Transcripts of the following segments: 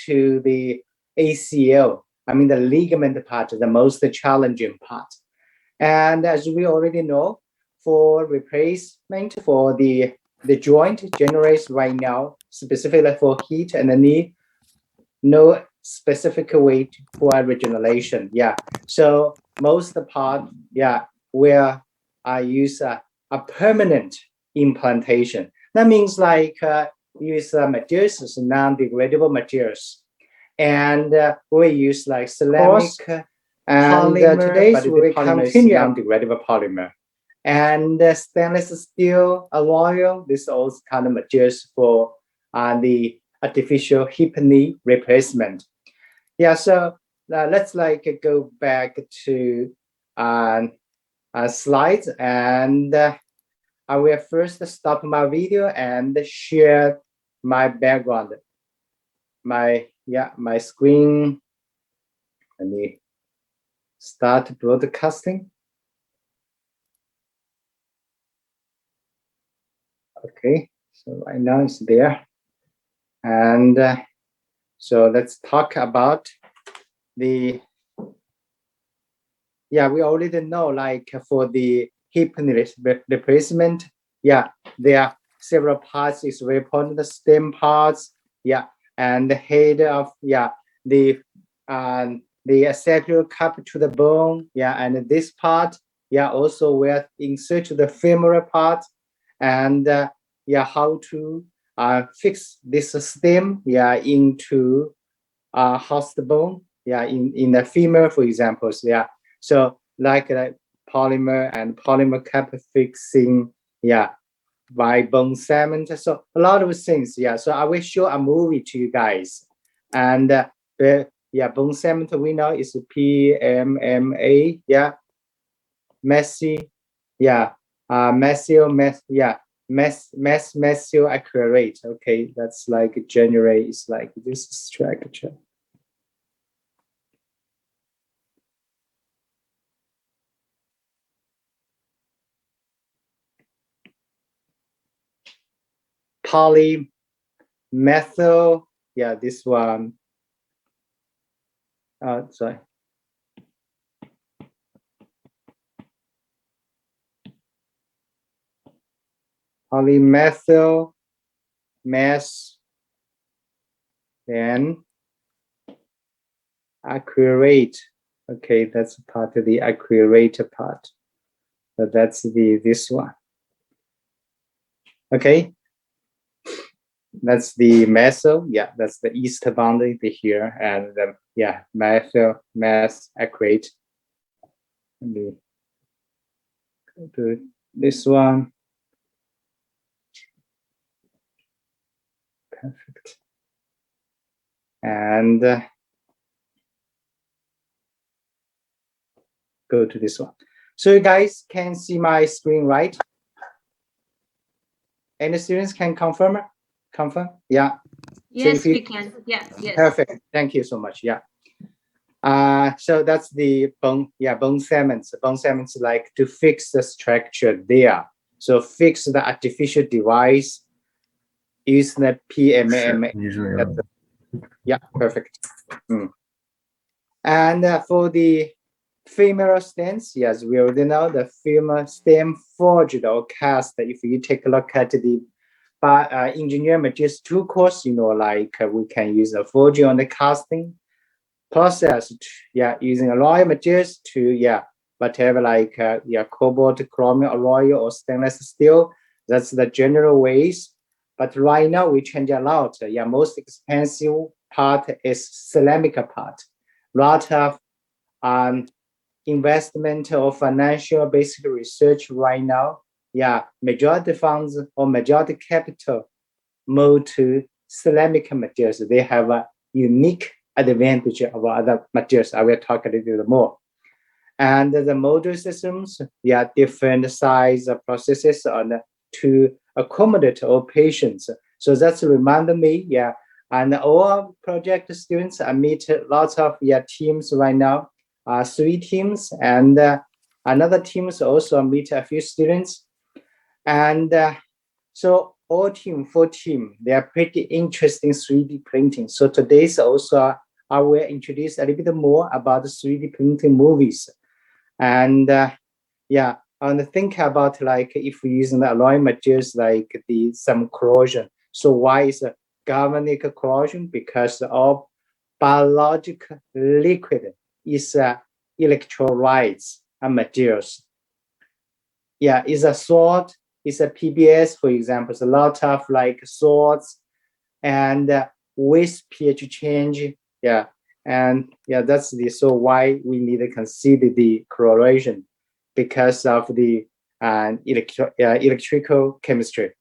to the ACL. I mean, the ligament part, the most challenging part. And as we already know, for replacement for the joint generates right now, specifically for hip and the knee, no specific way for regeneration. Yeah. So most part, yeah, where I use a permanent implantation. That means like use materials, non-degradable materials. And we use like ceramic and today we continue non-degradable polymer. And stainless steel alloy, this also kind of materials for the artificial hip knee replacement. Yeah, so let's like go back to slides, and I will first stop my video and share my background, my screen. Let me start broadcasting. Okay, so right now it's there. And so let's talk about the, we already know like for the hip replacement, there are several parts is very important, the stem parts, and the head of, the sacral cup to the bone, and this part, also we'll insert the femoral part, and how to fix this stem, into host bone, in the femur, for example, so like polymer and polymer cap fixing, by bone cement, so a lot of things, so I will show a movie to you guys, and bone cement we know is PMMA, messy, methyl acrylate. Okay, that's like generates like this structure. Polymethyl, this one. Sorry. Polymethyl mess, then acrylate. Okay, that's part of the acrylate part. So that's this one. Okay, that's the methyl. That's the east boundary here, and methyl mess acrylate. Go to this one. Perfect. And go to this one. So you guys can see my screen, right? Any students can confirm? Confirm? Yeah. Yes, so we can. Yes. Perfect. Thank you so much. So that's the bone. Bone cements. Bone cements like to fix the structure there. So fix the artificial device. Use the PMMA. Perfect. And for the femoral stems, yes, we already know the femoral stem forged or cast. If you take a look at the engineering materials 2 course, like we can use a forging on the casting process, using alloy materials to, whatever like cobalt, chromium alloy or stainless steel. That's the general ways. But right now we change a lot. Most expensive part is ceramic part. Lot of investment or financial basic research right now. Majority funds or majority capital move to ceramic materials. They have a unique advantage of other materials. I will talk a little bit more. And the module systems, different size processes on to accommodate all patients. So that's reminded me, and all project students, I meet lots of teams right now, 3 teams, and another teams also meet a few students. And so all team, 4 team, they are pretty interesting 3D printing. So today's also I will introduce a little bit more about the 3D printing movies. And yeah, and think about like if we use the alloy materials like some corrosion. So why is galvanic corrosion? Because of biological liquid is electrolytes and materials. Yeah, is a salt, is a PBS, for example. It's a lot of like salts and with pH change. Yeah, and yeah, that's the so why we need to consider the corrosion because of the electrical chemistry.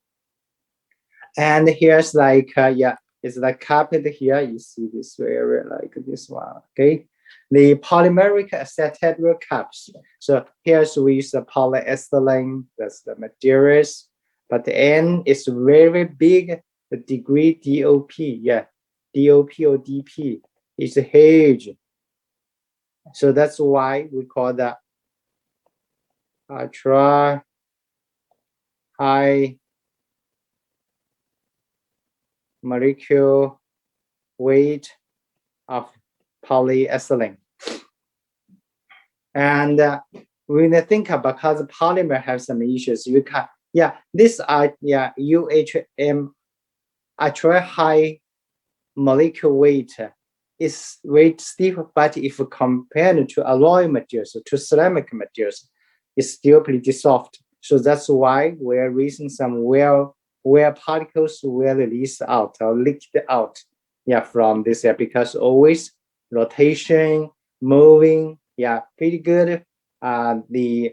And here's like yeah, it's like carpet here. You see this area like this one. Okay, the polymeric acetate caps. So here's with the polyethylene. That's the materials, but the N is very big. The degree DOP, yeah, DOP or DP is huge. So that's why we call that ultra high molecule weight of polyethylene. And when you think about because polymer have some issues, you can, yeah, this are, yeah, UHM, ultra high molecular weight is weight stiff, but if compared to alloy materials, to ceramic materials, it's still pretty soft. So that's why we're raising some where particles will release out or leaked out, yeah, from this, because always rotation, moving, yeah, pretty good. The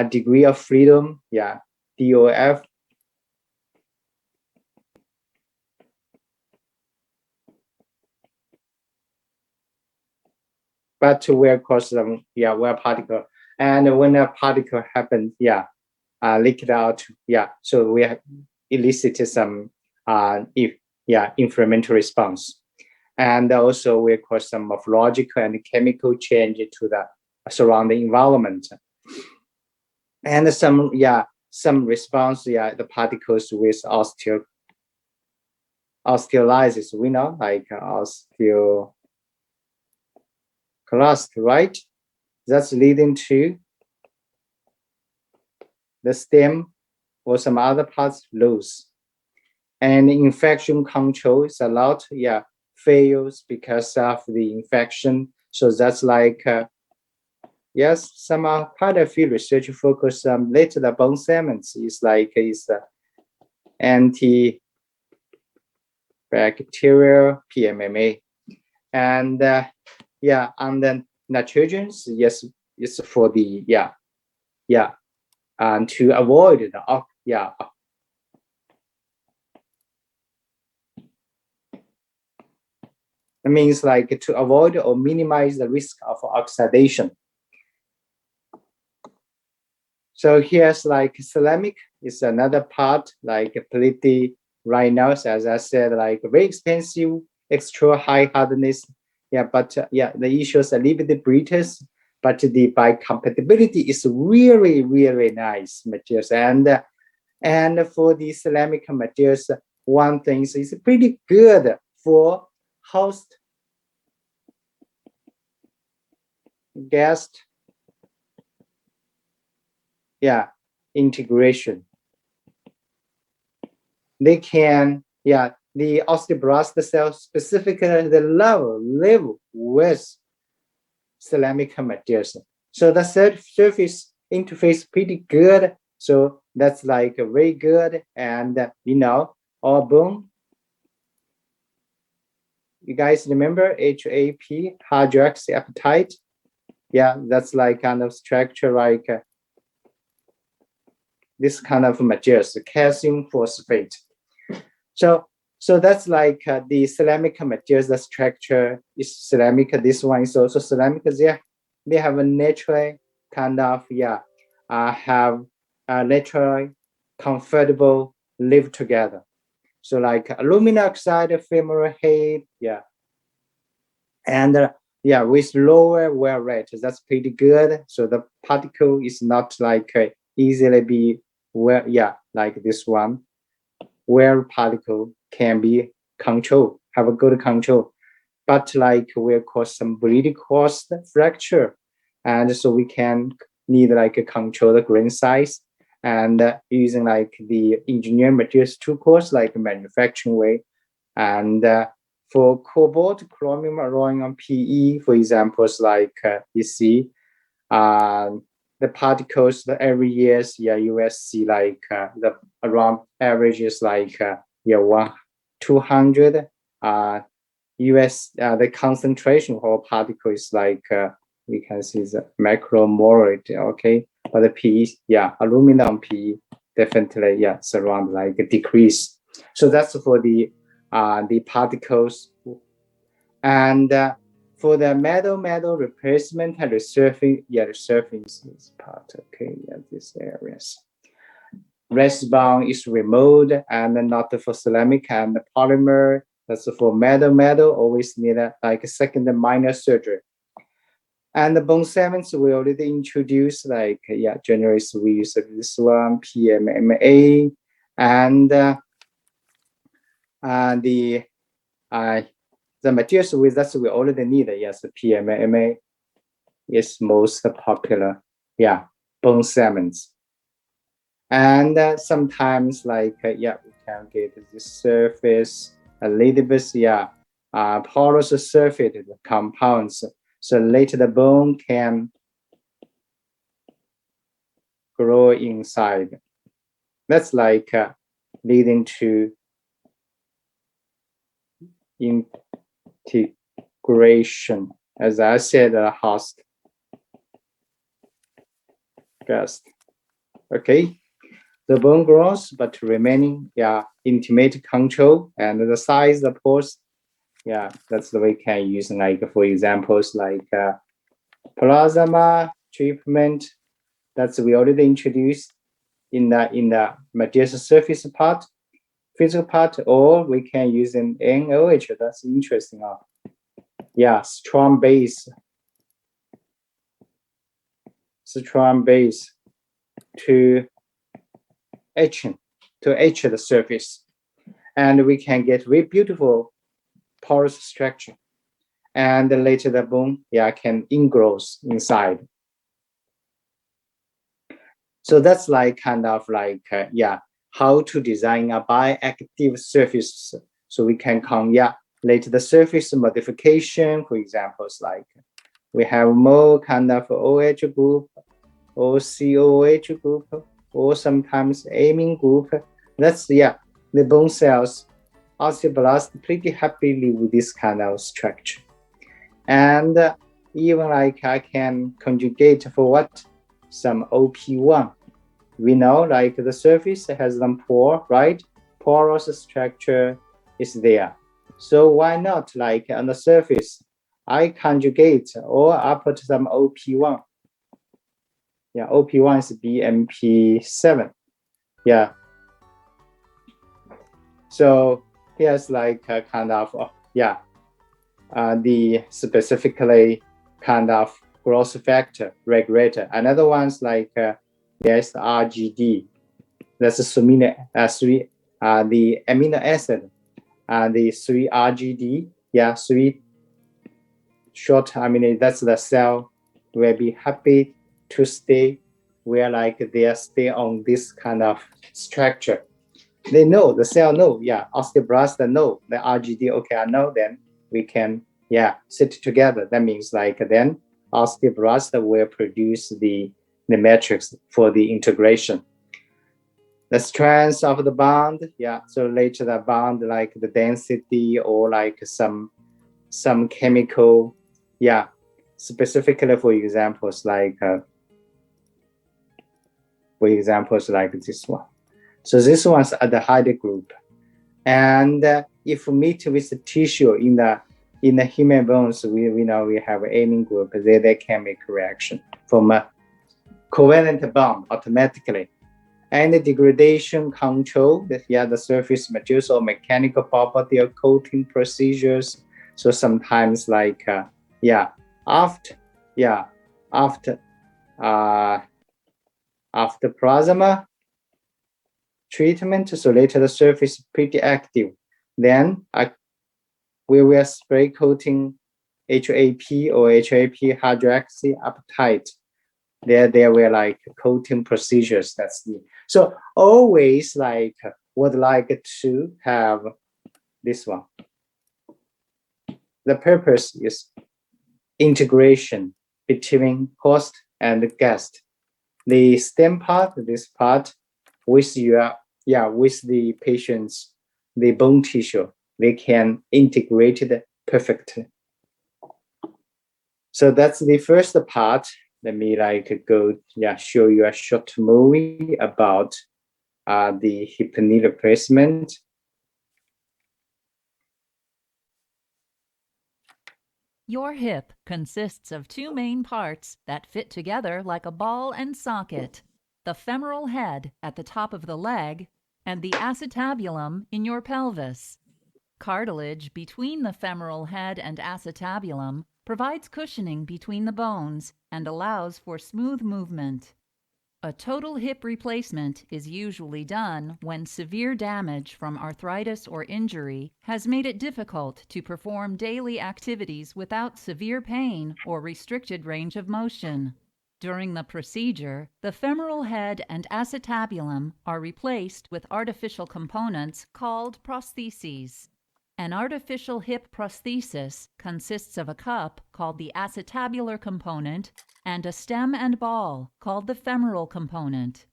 degree of freedom, yeah, DOF. But where cause them, yeah, where particle, and when a particle happens, yeah, leaked out, yeah. So we have elicited some, if yeah, inflammatory response, and also we cause some morphological and chemical change to the surrounding environment, and some, yeah, some response, yeah, the particles with osteolysis, we know like osteoclast, right? That's leading to the stem or some other parts lose. And infection control is a lot, yeah, fails because of the infection. So that's like, yes, some quite a few research focus later the bone cements is like is antibacterial PMMA. And yeah, and then nitrogens, yes, it's for the, yeah, yeah, and to avoid the, yeah, it means like to avoid or minimize the risk of oxidation. So here's like ceramic is another part, like pretty right now, as I said, like very expensive, extra high hardness. Yeah, but yeah, the issues a little bit brittle, but the biocompatibility is really, really nice materials. And for the ceramic materials, one thing is pretty good for host guest, yeah, integration. They can, yeah, the osteoblast cells specifically the live with ceramic materials. So the surface interface pretty good. So that's like very good. And you know, our bone, you guys remember HAP, hydroxyapatite? Yeah, that's like kind of structure like this kind of materials, calcium phosphate. So that's like the ceramic materials. The structure is ceramic. This one is also ceramic. They have a natural kind of, yeah, have a natural comfortable live together. So like aluminum oxide, femoral head, yeah, and yeah, with lower wear rate, that's pretty good. So the particle is not like easily be well, yeah, like this one. where particle can be controlled, have a good control. But like will cause some bleed cause fracture. And so we can need like a control the grain size and using like the engineering materials tool course, like manufacturing way. And for cobalt, chromium, alloying PE, for examples, like you see, the particles every year, yeah, you will see like the around average is like 200 the concentration of particle is like you can see the macromolar, okay, but the PE, yeah, aluminum PE definitely, yeah, it's around like a decrease. So that's for the particles. And for the metal replacement and resurfacing, yeah, the surface is part, okay, yeah, these areas. Rest-bound is removed and not for ceramic and polymer. That's for metal, always need like a second minor surgery. And the bone cements we already introduced, like, yeah, generally we use this one, PMMA, and the materials with us we already need, yes, PMMA is most popular, yeah, bone cements. And sometimes like, yeah, we can get this surface a little bit, yeah, porous surface compounds. So later the bone can grow inside. That's like leading to integration. As I said, host guest. Okay, the bone grows, but remaining, yeah, intimate control and the size, of course, yeah, that's the way we can use, like for examples like plasma treatment. That's we already introduced in the material surface part, physical part, or we can use an NOH. That's interesting. Yeah, strong base to etch the surface, and we can get very beautiful porous structure. And later the bone, yeah, can ingrows inside. So that's like kind of like yeah, how to design a bioactive surface. So we can come, yeah, later the surface modification, for examples like we have more kind of OH group or COH group or sometimes amine group. That's, yeah, the bone cells osteoblast pretty happily with this kind of structure. And even like I can conjugate for what? Some OP1. We know like the surface has some pore, right? Porous structure is there. So why not like on the surface, I conjugate or I put some OP1. Yeah, OP1 is BMP7. Yeah. So here's like a kind of, yeah, the specifically kind of growth factor regulator. Another one's like, yes, RGD. That's the amino acid, the 3-RGD. Yeah, 3 short amino, that's the cell will be happy to stay where like they stay on this kind of structure. They know, the cell know, yeah, osteoblast know, the RGD, okay, I know, then we can, yeah, sit together. That means like then osteoblast will produce the matrix for the integration. The strength of the bond, yeah, so later the bond like the density or like some chemical, yeah, specifically for examples like this one. So this one's at the hydro group. And if meet with the tissue in the human bones, we know we have amine group, they can make reaction from a covalent bond automatically. And the degradation control, the surface materials or mechanical property of coating procedures. So sometimes like, after plasma, treatment, so later the surface is pretty active. Then we will spray coating HAP or HAP hydroxyapatite. There were like coating procedures. So always like would like to have this one. The purpose is integration between host and guest. The stem part, this part, with the patient's the bone tissue, they can integrate it perfectly. So that's the first part. Let me show you a short movie about the hip knee replacement. Your hip consists of two main parts that fit together like a ball and socket: the femoral head at the top of the leg and the acetabulum in your pelvis. Cartilage between the femoral head and acetabulum provides cushioning between the bones and allows for smooth movement. A total hip replacement is usually done when severe damage from arthritis or injury has made it difficult to perform daily activities without severe pain or restricted range of motion. During the procedure, the femoral head and acetabulum are replaced with artificial components called prostheses. An artificial hip prosthesis consists of a cup called the acetabular component and a stem and ball called the femoral component.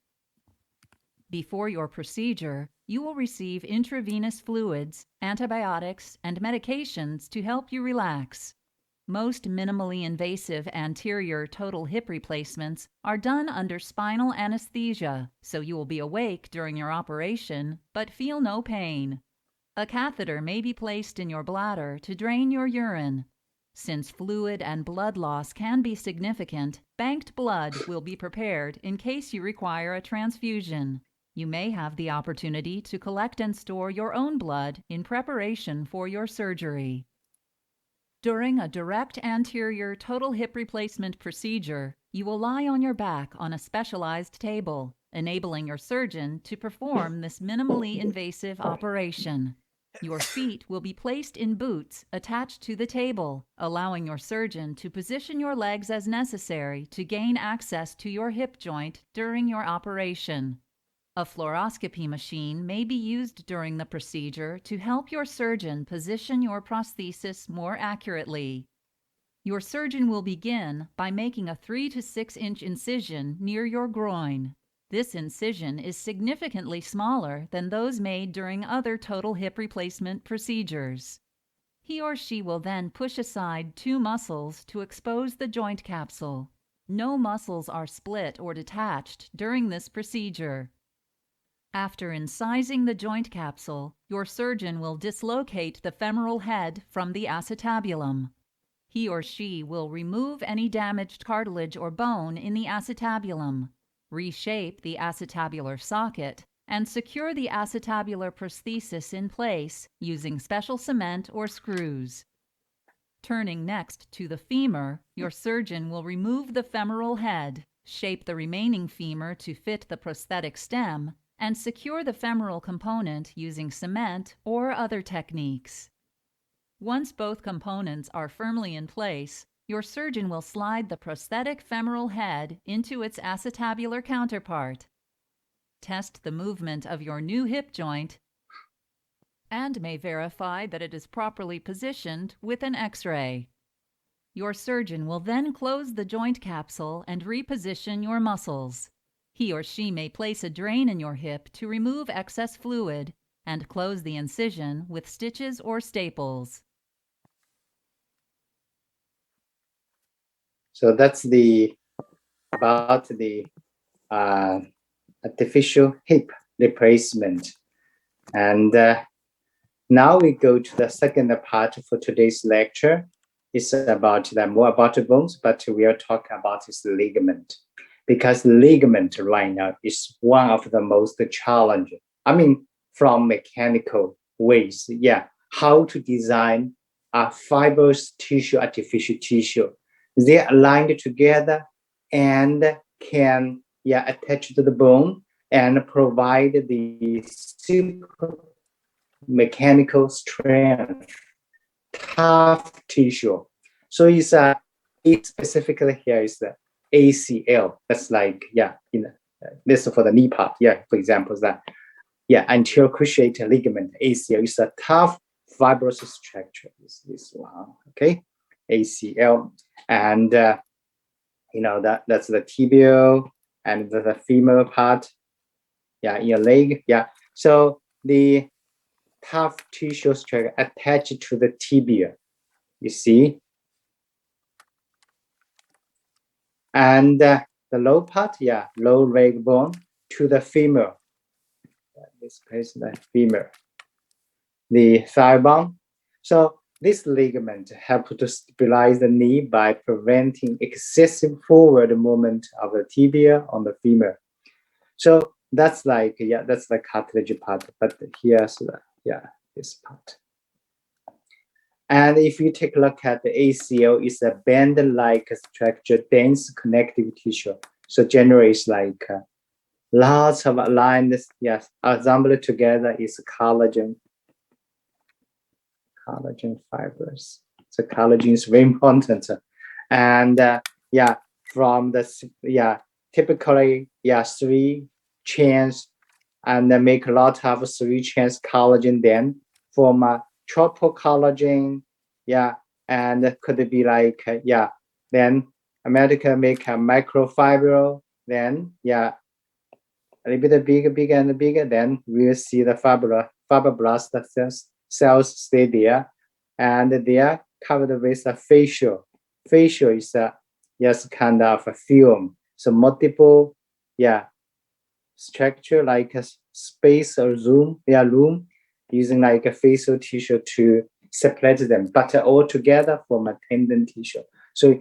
Before your procedure, you will receive intravenous fluids, antibiotics, and medications to help you relax. Most minimally invasive anterior total hip replacements are done under spinal anesthesia, so you will be awake during your operation but feel no pain. A catheter may be placed in your bladder to drain your urine. Since fluid and blood loss can be significant, banked blood will be prepared in case you require a transfusion. You may have the opportunity to collect and store your own blood in preparation for your surgery. During a direct anterior total hip replacement procedure, you will lie on your back on a specialized table, enabling your surgeon to perform this minimally invasive operation. Your feet will be placed in boots attached to the table, allowing your surgeon to position your legs as necessary to gain access to your hip joint during your operation. A fluoroscopy machine may be used during the procedure to help your surgeon position your prosthesis more accurately. Your surgeon will begin by making a 3 to 6 inch incision near your groin. This incision is significantly smaller than those made during other total hip replacement procedures. He or she will then push aside 2 muscles to expose the joint capsule. No muscles are split or detached during this procedure. After incising the joint capsule, your surgeon will dislocate the femoral head from the acetabulum. He or she will remove any damaged cartilage or bone in the acetabulum, reshape the acetabular socket, and secure the acetabular prosthesis in place using special cement or screws. Turning next to the femur, your surgeon will remove the femoral head, shape the remaining femur to fit the prosthetic stem, and secure the femoral component using cement or other techniques. Once both components are firmly in place, your surgeon will slide the prosthetic femoral head into its acetabular counterpart, test the movement of your new hip joint, and may verify that it is properly positioned with an X-ray. Your surgeon will then close the joint capsule and reposition your muscles. He or she may place a drain in your hip to remove excess fluid and close the incision with stitches or staples. So that's about the artificial hip replacement. And now we go to the second part for today's lecture. It's about more about the bones, but we are talking about this ligament, because ligament right now is one of the most challenging. I mean, from mechanical ways, how to design a fibrous tissue, artificial tissue. They're aligned together and can attach to the bone and provide the super mechanical strength, tough tissue. So it's specifically here is the ACL. That's like, yeah, this is for the knee part. Yeah, for example, that, yeah, anterior cruciate ligament, ACL is a tough fibrous structure. This one, okay, ACL, and that's the tibial and the femur part. Yeah, in your leg. Yeah, so the tough tissue structure attached to the tibia. You see, and the low part, yeah, low leg bone to the femur. This place, the femur, the thigh bone. So this ligament helps to stabilize the knee by preventing excessive forward movement of the tibia on the femur. So that's like, yeah, that's the cartilage part, but here's the, yeah, this part. And if you take a look at the ACL, it's a band-like structure, dense connective tissue. So generally it's like lots of lines, yes, assembled together is collagen fibers. So collagen is very important. And yeah, from the, yeah, typically, yeah, 3 chains, and make a lot of 3 chains collagen, then form a triple collagen, yeah, and could be like, yeah, then America make a microfibril, then, yeah, a little bit bigger and bigger, then we'll see the fibroblast cells stay there, and they are covered with a fascia. Fascia is a, yes, kind of a film. So multiple, yeah, structure like a space or room, using like a facial tissue to separate them, but all together form a tendon tissue. So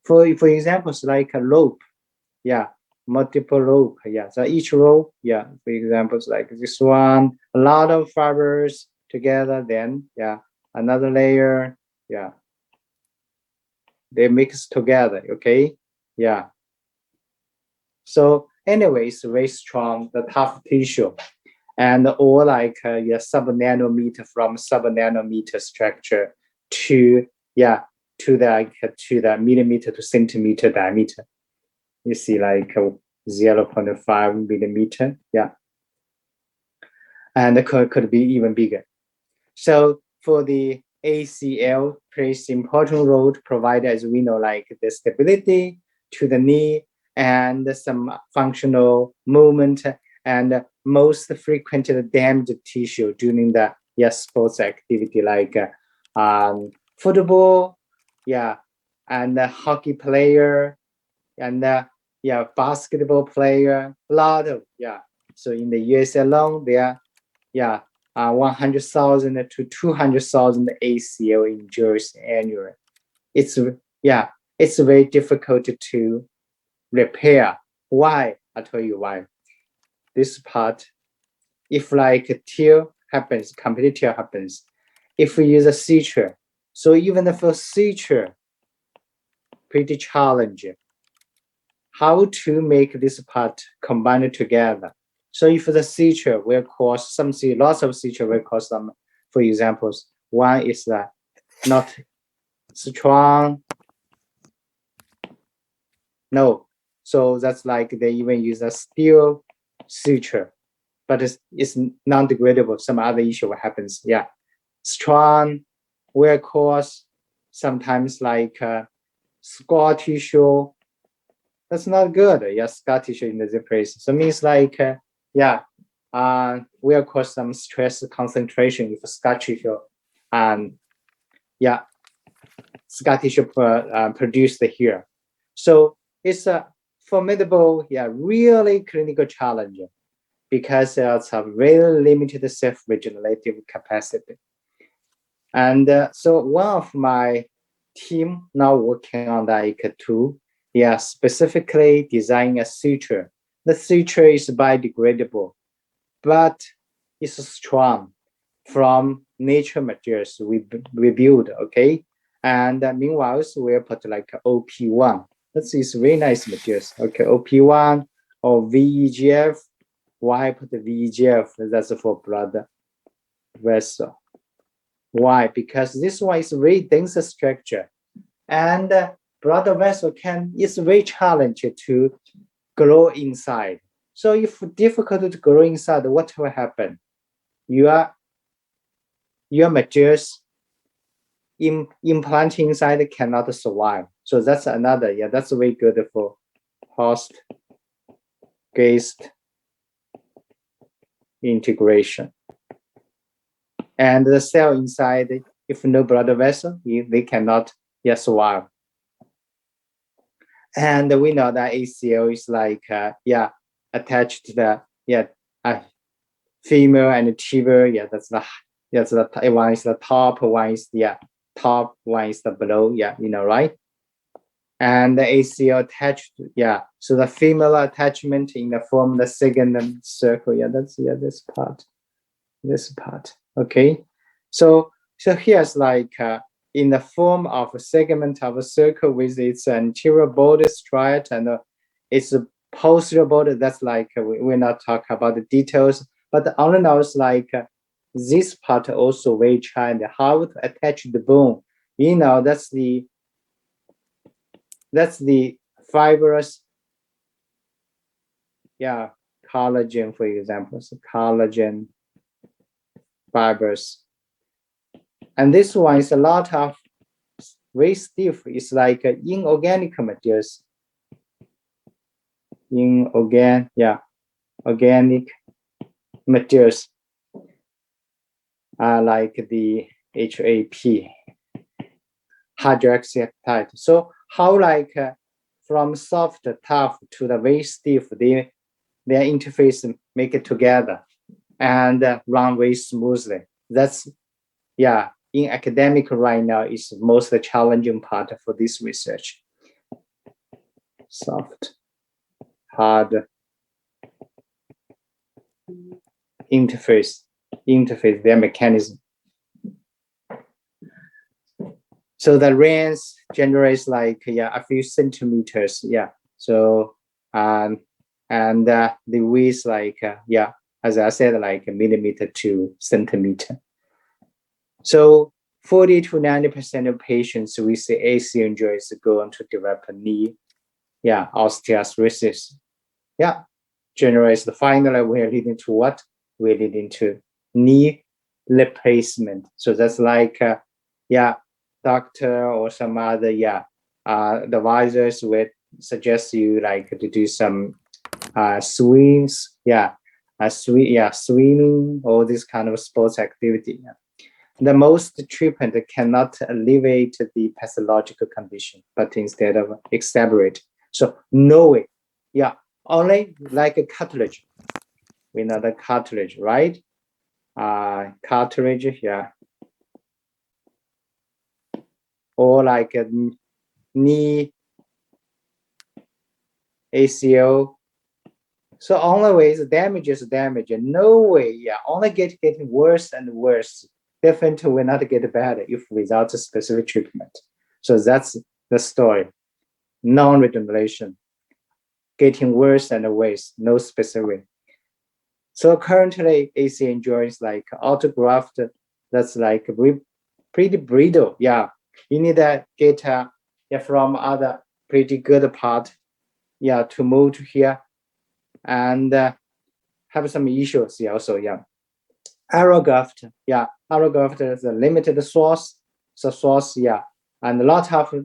for examples like a rope, yeah, multiple rope, yeah. So each rope, yeah, for examples like this one, a lot of fibers together, then, yeah, another layer, yeah, they mix together, okay, yeah. So anyways, very strong, the tough tissue, and or like sub-nanometer, from sub-nanometer structure to, yeah, to the millimeter to centimeter diameter. You see like 0.5 millimeter, yeah, and it could be even bigger. So for the ACL plays important role to provide, as we know, like the stability to the knee and some functional movement, and most frequently damaged tissue during the, yeah, sports activity like football, yeah, and hockey player, and yeah, basketball player, a lot of, yeah. So in the US alone, there are, yeah, 100,000 to 200,000 ACL injuries annually. It's, yeah, it's very difficult to repair. Why? I'll tell you why. This part, if like a tear happens, complete tear happens, if we use a suture, so even for suture, pretty challenging. How to make this part combined together. So if the suture will cause some, lots of suture will cause some, for examples, one is not strong. No, so that's like they even use a steel suture, but it's non-degradable. Some other issue happens. Yeah, strong will cause sometimes like scar tissue. That's not good. Yeah, scar tissue in the place. So it means like, yeah, will cause some stress concentration if scar tissue, yeah, scar tissue produced here. So it's a formidable, yeah, really clinical challenge, because it's a very limited self-regenerative capacity. And so one of my team now working on like tool, yeah, specifically designing a suture. The suture is biodegradable, but it's strong from nature materials we build, okay? And meanwhile, we'll put like OP1. This is very nice materials, okay? OP1 or VEGF, Why put the VEGF? That's for blood vessel. Why? Because this one is very dense structure, and blood vessel is very challenging to grow inside. So if difficult to grow inside, what will happen? Your materials implanting inside cannot survive. So that's another, that's very good for host-guest integration. And the cell inside, if no blood vessel, they cannot survive. And we know that ACL is like attached to the femur and tibia. That's the one is the top, one is the top, one is the below. Right? And the ACL attached. So the femoral attachment in the form of the second circle. That's this part. Okay. So here's like in the form of a segment of a circle with its anterior border striate and its posterior border. That's like we're not talking about the details, but the only know is like this part also very challenging. How to attach the bone? That's the fibrous, collagen, for example, so collagen fibers. And this one is a lot of very stiff. It's like inorganic materials. Organic materials are like the HAP, hydroxyapatite. So how like from soft, tough to the very stiff, their interface make it together and run very smoothly. That's in academic right now is most challenging part for this research. Soft, hard interface, their mechanism. So the range generates like a few centimeters. So and the width like as I said, like a millimeter to centimeter. So 40 to 90% of patients with ACL injuries go on to develop a knee osteoarthritis. Generates the finally we're leading to what? We're leading to knee replacement. So that's like doctor or some other advisors would suggest you like to do some swings, swimming, all this kind of sports activity. The most treatment cannot alleviate the pathological condition, but instead of exacerbate. So no way, only like a cartilage. We know the cartilage, right? Cartilage, or like a knee ACL. So only way is damage is damage. No way, only getting worse and worse. Definitely will not get better if without a specific treatment. So that's the story. Non-regeneration, getting worse and worse, no specific. So currently ACL injuries like autograft, that's like pretty brittle. You need to get from other pretty good part, to move to here and have some issues also. Allograft, allograft is a limited source, and a lot of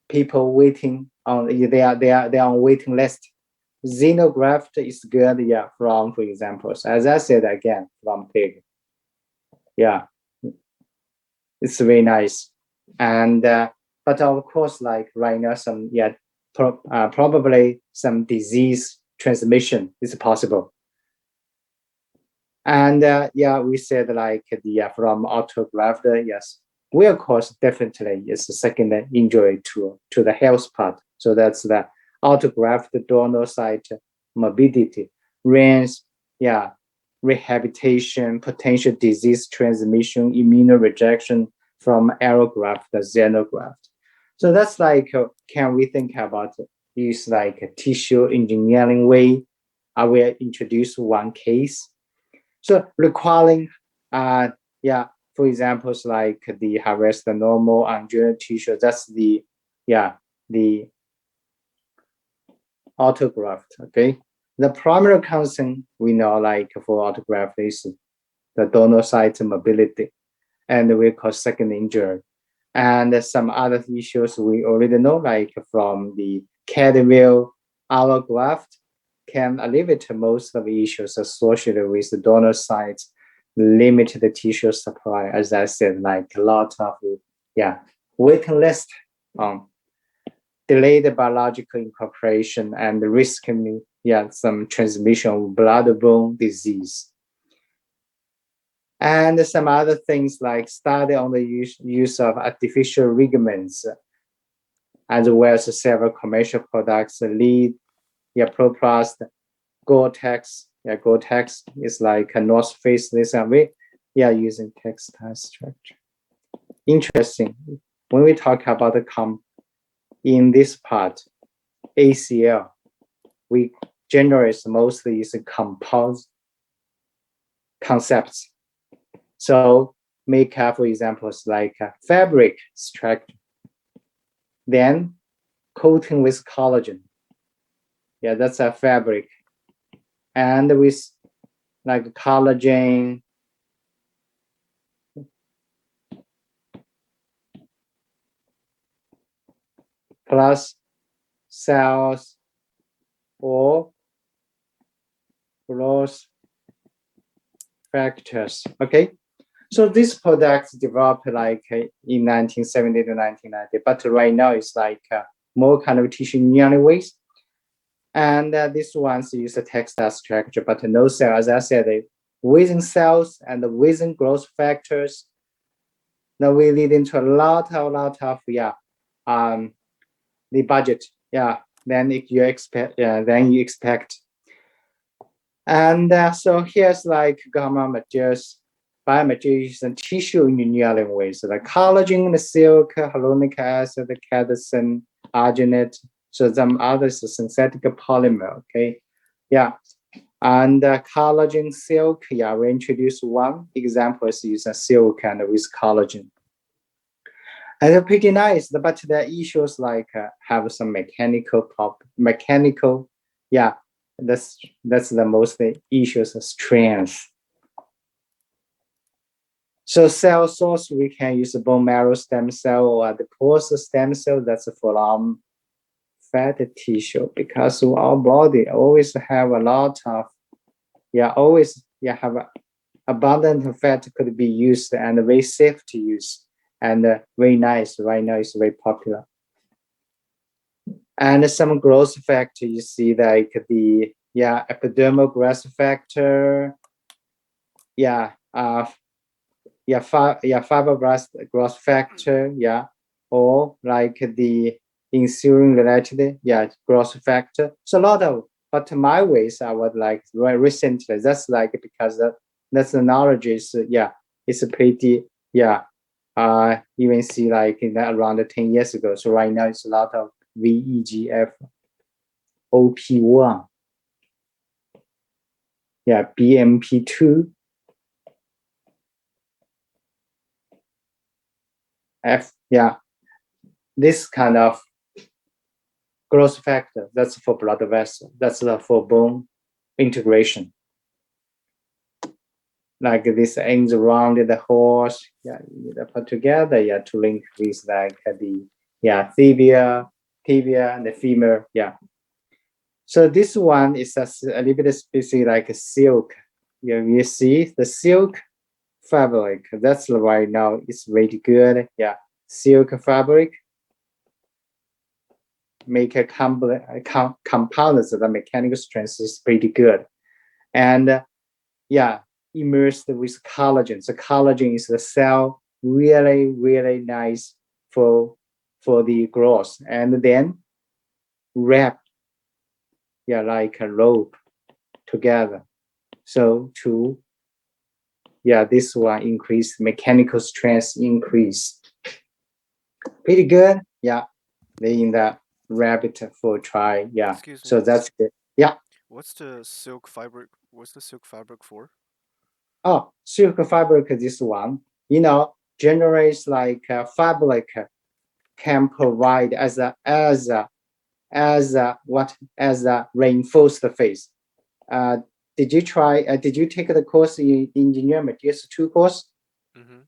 people waiting on they are on waiting list. Xenograft is good, from, for example, as I said again, from pig. It's very nice, and but of course, like right now, some probably some disease transmission is possible. And we said like from autograft, yes, we of course definitely is the second injury to the health part. So that's the autograft donor site morbidity, range, rehabilitation, potential disease transmission, immune rejection from allograft, the xenograft. So that's like, can we think about use like a tissue engineering way I will introduce one case. So requiring, for examples like the harvest the normal angular tissue, that's the autograft, okay? The primary concern we know like for autograft is the donor site mobility, and we call second injury. And some other issues we already know, like from the Cadmium allograft can alleviate most of the issues associated with the donor sites, limited tissue supply, as I said, like a lot of waiting list, delayed biological incorporation, and risking some transmission of blood-borne disease. And some other things like study on the use of artificial ligaments, as well as several commercial products, lead, Proplast, Gore-Tex. Gore-Tex is like a North Face, this and we using textile structure. Interesting. When we talk about the in this part, ACL, we generate mostly is composite concepts. So make for examples like fabric structure, then coating with collagen. That's a fabric. And with like collagen, plus cells or growth factors, okay? So this product developed like in 1970 to 1990, but right now it's like more kind of tissue nearly waste. And this one's use a textile structure, but no cell, as I said, within cells and within growth factors, that will lead into a lot of the budget, then you expect. And so here's like gamma materials, biomaterials and tissue engineering ways, the collagen, the silk, hyaluronic acid, the cadmium, arginate, so some others synthetic polymer, okay? And collagen silk, we introduce one example is using silk and with collagen. And it's pretty nice, but the issues like have some mechanical, that's the most issues of strength. So cell source, we can use bone marrow stem cell or adipose stem cell, that's from fat tissue, because our body always have a lot of, have abundant fat could be used and very safe to use and very nice. Right now it's very popular. And some growth factor, you see like the epidermal growth factor, fibroblast growth factor, or like the insulin related growth factor. So a lot of, but my ways I would like recently, that's like because that's the knowledge is it's pretty even see like in that around 10 years ago. So right now it's a lot of VEGF, OP1, BMP2, this kind of growth factor, that's for blood vessel, that's for bone integration. Like this ends around the horse, you put together, to link with like the tibia and the femur, So this one is a little bit specific like a silk. You see the silk fabric, that's right now it's really good. Silk fabric make a compounds, the mechanical strength is pretty good. And immersed with collagen. So collagen is the cell really nice for the growth, and then wrap like a rope together. So to this one increase mechanical strength increase. Pretty good. They in the rabbit for try. So that's it. What's the silk fabric? What's the silk fabric for? Oh, silk fabric, this one, generally it's like fabric can provide as a reinforced face. Uh, did you take the course in engineering materials 2 course? Mm-hmm.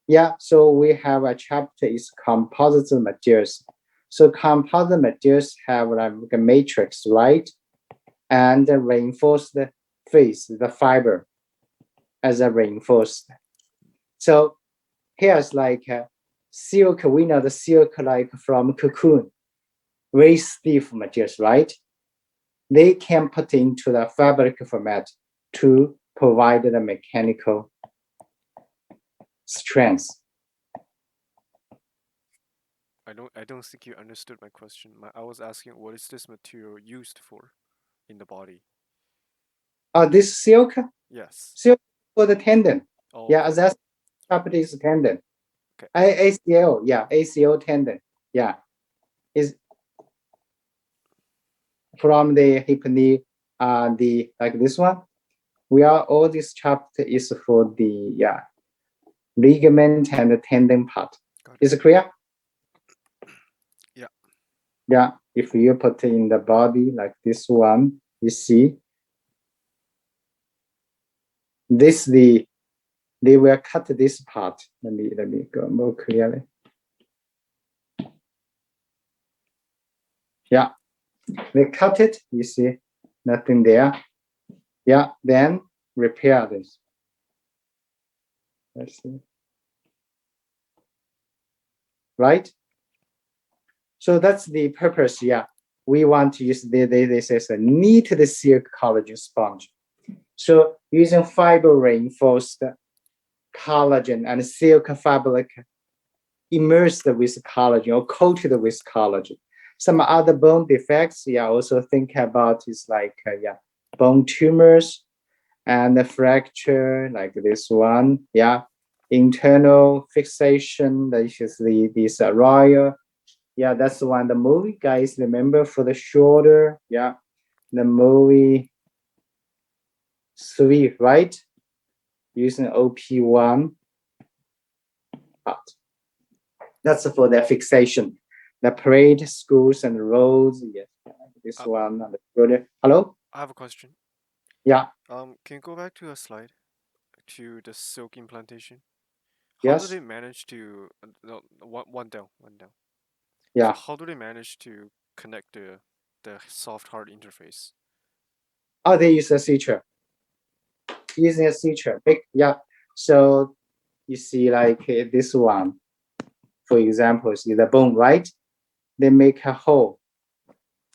Yeah, so we have a chapter is composite materials. So composite materials have like a matrix, right? And the reinforced face, the fiber as a reinforced. So here's like silk, we know the silk like from cocoon, very stiff materials, right? They can put into the fabric format to provide the mechanical strength. I don't think you understood my question. I was asking what is this material used for in the body? This silk Yes. for the tendon. Oh, Yeah, okay. that's Japanese tendon. Okay. ACL, yeah, ACL tendon. Yeah, is from the hip knee, the like this one. We are all this chapter is for the ligament and the tendon part. Got Is it. it clear? Yeah. Yeah. If you put in the body like this one, you see this they will cut this part. Let me go more clearly. Yeah, they cut it. You see nothing there. Yeah, then repair this. Let's see. Right? So that's the purpose. Yeah, we want to use this as a knitted silk collagen sponge. So using fiber reinforced collagen and silk fabric immersed with collagen or coated with collagen. Some other bone defects, also think about is like bone tumors and the fracture like this one, internal fixation. This is this royal. That's the one. The movie, guys, remember for the shoulder, the movie 3, right? Using OP1 part. That's for the fixation. The parade, schools, and roads. Yes, this one. And the shoulder. Hello? I have a question. Yeah. Can you go back to a slide to the silk implantation? How do Yes. they manage to no, one down, one down. Yeah. So how do they manage to connect the soft hard interface? Oh, they use a suture. Using a suture. So you see like this one, for example, see the bone, right? They make a hole.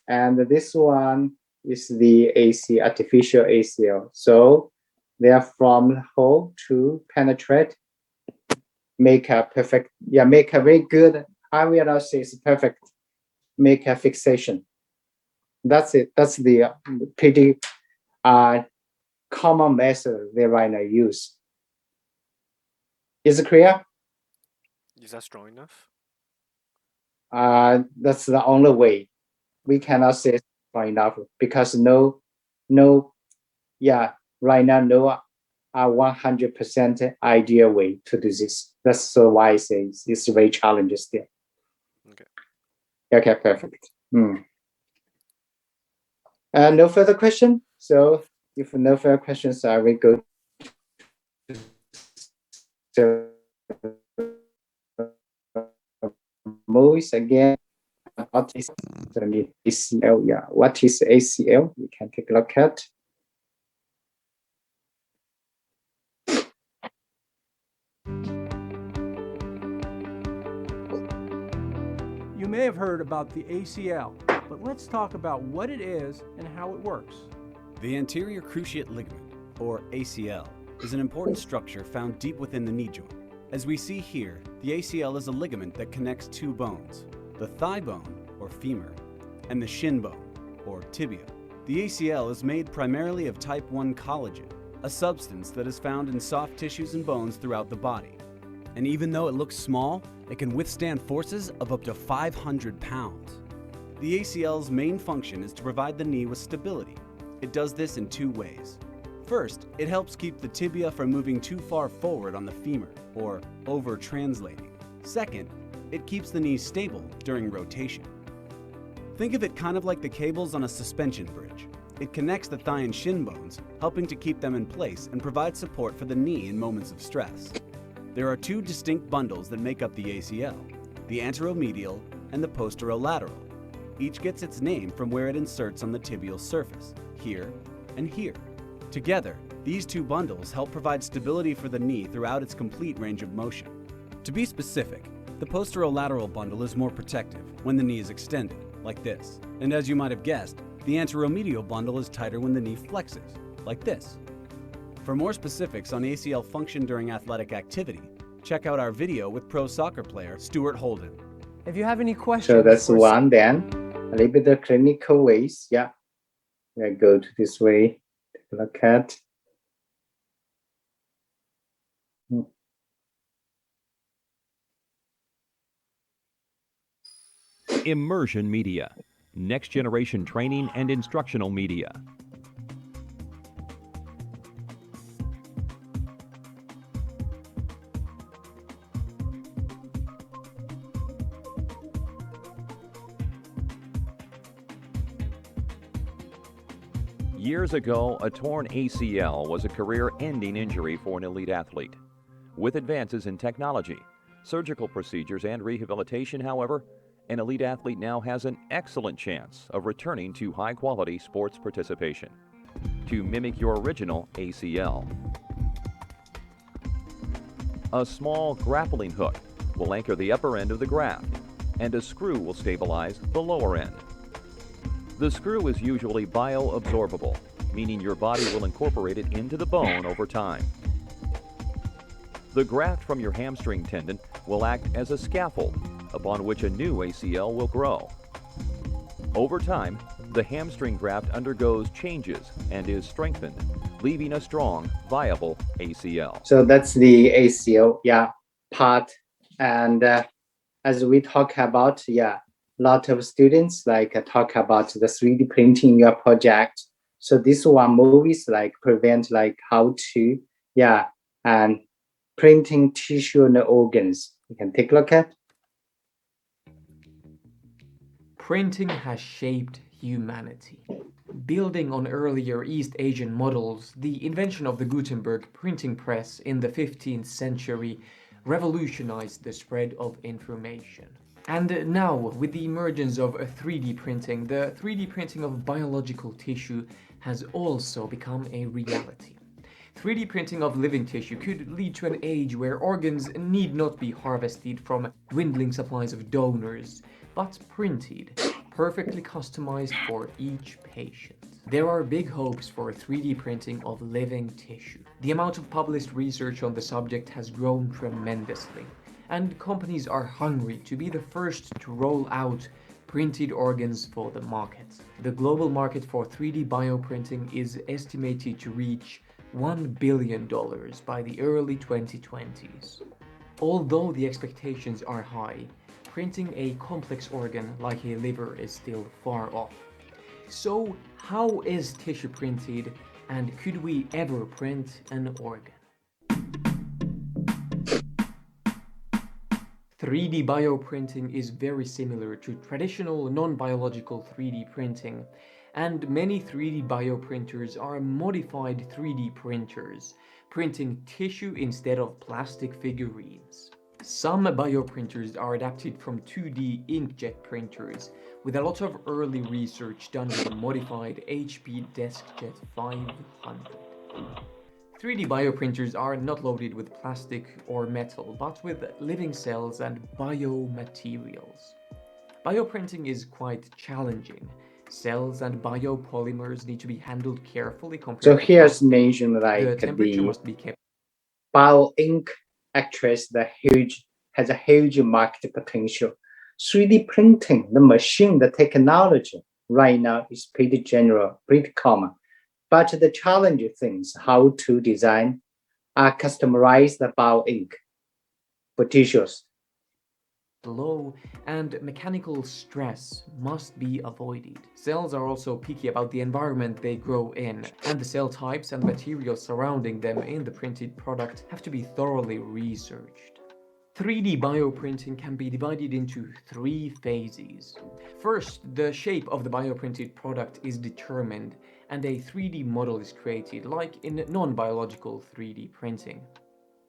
And this one is the AC, artificial ACL. So they are from the hole to penetrate, make a perfect, make a very good, I will not say it's perfect, make a fixation. That's it. That's the pretty common method they right now use. Is it clear? Is that strong enough? That's the only way. We cannot say it's strong enough because right now, no 100% ideal way to do this. That's so why I say it's very challenging still. Okay. Okay, perfect. No further question. So if no further questions, I will go to movies again. What is ACL? Yeah, what is ACL? You can take a look at. You may have heard about the ACL, but let's talk about what it is and how it works. The anterior cruciate ligament, or ACL, is an important structure found deep within the knee joint. As we see here, the ACL is a ligament that connects two bones, the thigh bone, or femur, and the shin bone, or tibia. The ACL is made primarily of type 1 collagen, a substance that is found in soft tissues and bones throughout the body. And even though it looks small, it can withstand forces of up to 500 pounds. The ACL's main function is to provide the knee with stability, It does this in two ways. First, it helps keep the tibia from moving too far forward on the femur, or over-translating. Second, it keeps the knee stable during rotation. Think of it kind of like the cables on a suspension bridge. It connects the thigh and shin bones, helping to keep them in place and provide support for the knee in moments of stress. There are two distinct bundles that make up the ACL, the anteromedial and the posterolateral. Each gets its name from where it inserts on the tibial surface, here and here. Together, these two bundles help provide stability for the knee throughout its complete range of motion. To be specific, the posterolateral bundle is more protective when the knee is extended, like this. And as you might have guessed, the anteromedial bundle is tighter when the knee flexes, like this. For more specifics on ACL function during athletic activity, check out our video with pro soccer player Stuart Holden. If you have any questions... So that's one then. A little bit of clinical ways. Yeah. I go to this way. Take a look at. Immersion media, next generation training and instructional media. Years ago, a torn ACL was a career-ending injury for an elite athlete. With advances in technology, surgical procedures, and rehabilitation, however, an elite athlete now has an excellent chance of returning to high-quality sports participation. To mimic your original ACL, a small grappling hook will anchor the upper end of the graft, and a screw will stabilize the lower end. The screw is usually bioabsorbable, meaning your body will incorporate it into the bone over time. The graft from your hamstring tendon will act as a scaffold upon which a new ACL will grow. Over time, the hamstring graft undergoes changes and is strengthened, leaving a strong, viable ACL. So that's the ACL, part. And as we talk about, a lot of students talk about the 3D printing your project. So this one movies prevent how to, and printing tissue and organs. You can take a look at. Printing has shaped humanity. Building on earlier East Asian models, the invention of the Gutenberg printing press in the 15th century revolutionized the spread of information. And now, with the emergence of 3D printing, the 3D printing of biological tissue has also become a reality. 3D printing of living tissue could lead to an age where organs need not be harvested from dwindling supplies of donors, but printed, perfectly customized for each patient. There are big hopes for 3D printing of living tissue. The amount of published research on the subject has grown tremendously, and companies are hungry to be the first to roll out printed organs for the market. The global market for 3D bioprinting is estimated to reach $1 billion by the early 2020s. Although the expectations are high, printing a complex organ like a liver is still far off. So, how is tissue printed, and could we ever print an organ? 3D bioprinting is very similar to traditional non-biological 3D printing, and many 3D bioprinters are modified 3D printers, printing tissue instead of plastic figurines. Some bioprinters are adapted from 2D inkjet printers, with a lot of early research done with a modified HP DeskJet 500. 3D bioprinters are not loaded with plastic or metal, but with living cells and biomaterials. Bioprinting is quite challenging. Cells and biopolymers need to be handled carefully compared So to here's plastic. mentioned The temperature must be kept. bio ink actress has a huge market potential. 3D printing, the machine, the technology right now is pretty general, pretty common. But the challenging things, how to design a customized bio ink for tissues. flow, and mechanical stress must be avoided. Cells are also picky about the environment they grow in, and the cell types and materials surrounding them in the printed product have to be thoroughly researched. 3D bioprinting can be divided into 3 phases. First, the shape of the bioprinted product is determined and a 3D model is created, like in non-biological 3D printing.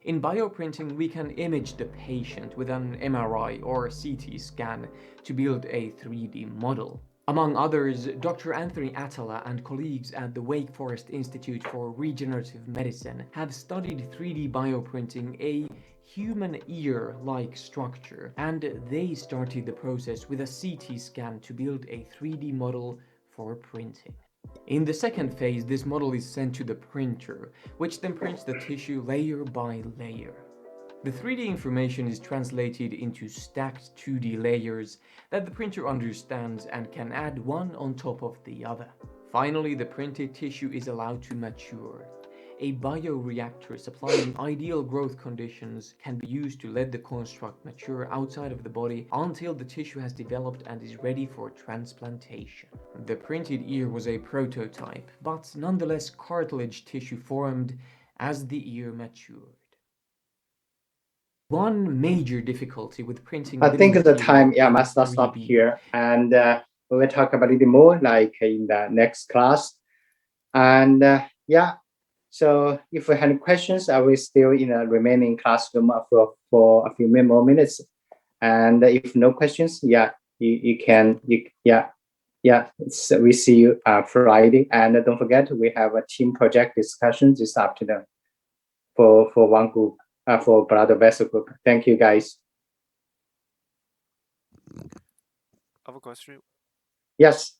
In bioprinting, we can image the patient with an MRI or CT scan to build a 3D model. Among others, Dr. Anthony Attala and colleagues at the Wake Forest Institute for Regenerative Medicine have studied 3D bioprinting a human ear-like structure, and they started the process with a CT scan to build a 3D model for printing. In the second phase, this model is sent to the printer, which then prints the tissue layer by layer. The 3D information is translated into stacked 2D layers that the printer understands and can add one on top of the other. Finally, the printed tissue is allowed to mature. A bioreactor supplying ideal growth conditions can be used to let the construct mature outside of the body until the tissue has developed and is ready for transplantation. The printed ear was a prototype, but nonetheless cartilage tissue formed as the ear matured. One major difficulty with printing I think the material time, in must stop 3D here. And we will talk about it more like in the next class. And so if we have questions, I will still in a remaining classroom for a few more minutes. And if no questions, you can, so we see you Friday. And don't forget, we have a team project discussion this afternoon for one group, for blood vessel group. Thank you, guys. I have a question. Yes.